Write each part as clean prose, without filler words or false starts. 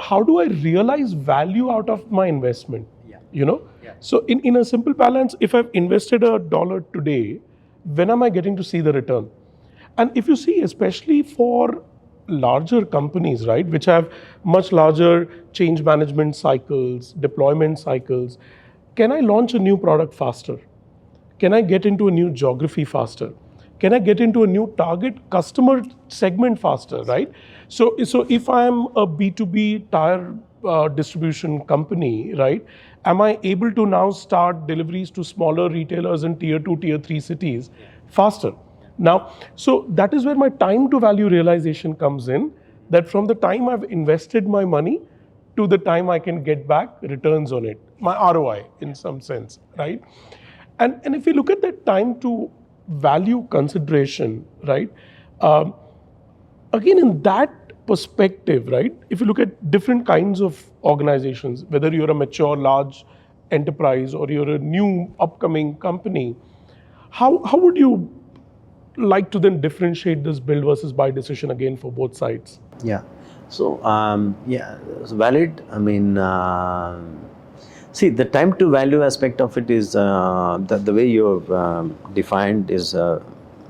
how do I realize value out of my investment? Yeah. You know? Yeah. So in a simple balance, if I've invested $1 today, when am I getting to see the return? And if you see, especially for larger companies, right, which have much larger change management cycles, deployment cycles, can I launch a new product faster? Can I get into a new geography faster? Can I get into a new target customer segment faster, right? So if I'm a B2B tire distribution company, right, am I able to now start deliveries to smaller retailers in tier 2, tier 3 cities faster? Now, so that is where my time to value realization comes in, that from the time I've invested my money to the time I can get back returns on it, my ROI in some sense, right? And if you look at that time to value consideration, right? Um, Again, in that perspective, right? If you look at different kinds of organizations, whether you're a mature, large enterprise or you're a new, upcoming company, how would you like to then differentiate this build versus buy decision again for both sides? Yeah. So, it's valid. I mean, see, the time to value aspect of it is the way you've defined is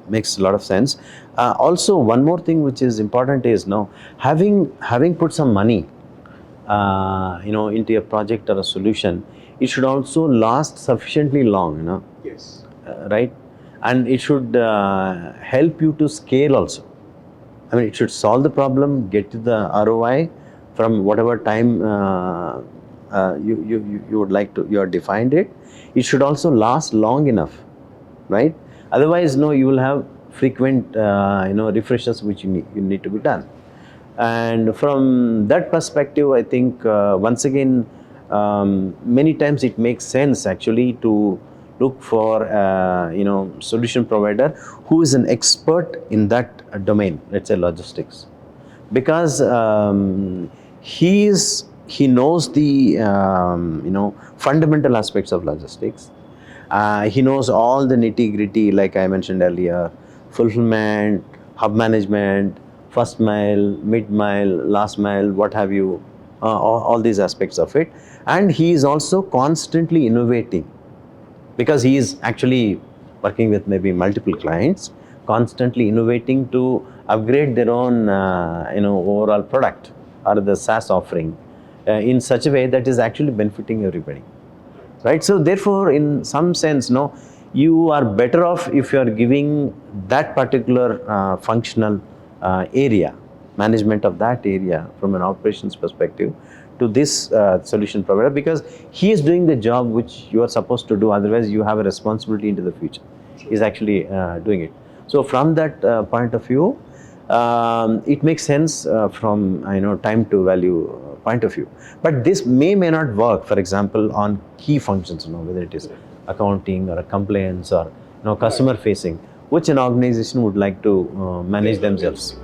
makes a lot of sense. Also, one more thing which is important is now having put some money, into a project or a solution, it should also last sufficiently long. Yes. Right, and it should help you to scale also. I mean, it should solve the problem, get to the ROI from whatever time you would like to, you have defined it. It should also last long enough, right? Otherwise, no, you will have frequent, refreshes which you need to be done. And from that perspective, I think once again, many times it makes sense actually to look for solution provider who is an expert in that domain, let's say logistics, because he knows the fundamental aspects of logistics. He knows all the nitty gritty, like I mentioned earlier, fulfillment, hub management, first mile, mid mile, last mile, what have you, all these aspects of it. And he is also constantly innovating, because he is actually working with maybe multiple clients, constantly innovating to upgrade their own overall product or the SaaS offering in such a way that is actually benefiting everybody, right? So therefore, in some sense, no, you are better off if you are giving that particular functional area, management of that area from an operations perspective, to this solution provider, because he is doing the job which you are supposed to do. Otherwise, you have a responsibility into the future. He is actually doing it. So from that point of view, it makes sense from time to value point of view. But this may not work, for example, on key functions, whether it is accounting or a compliance or customer facing, which an organization would like to manage themselves.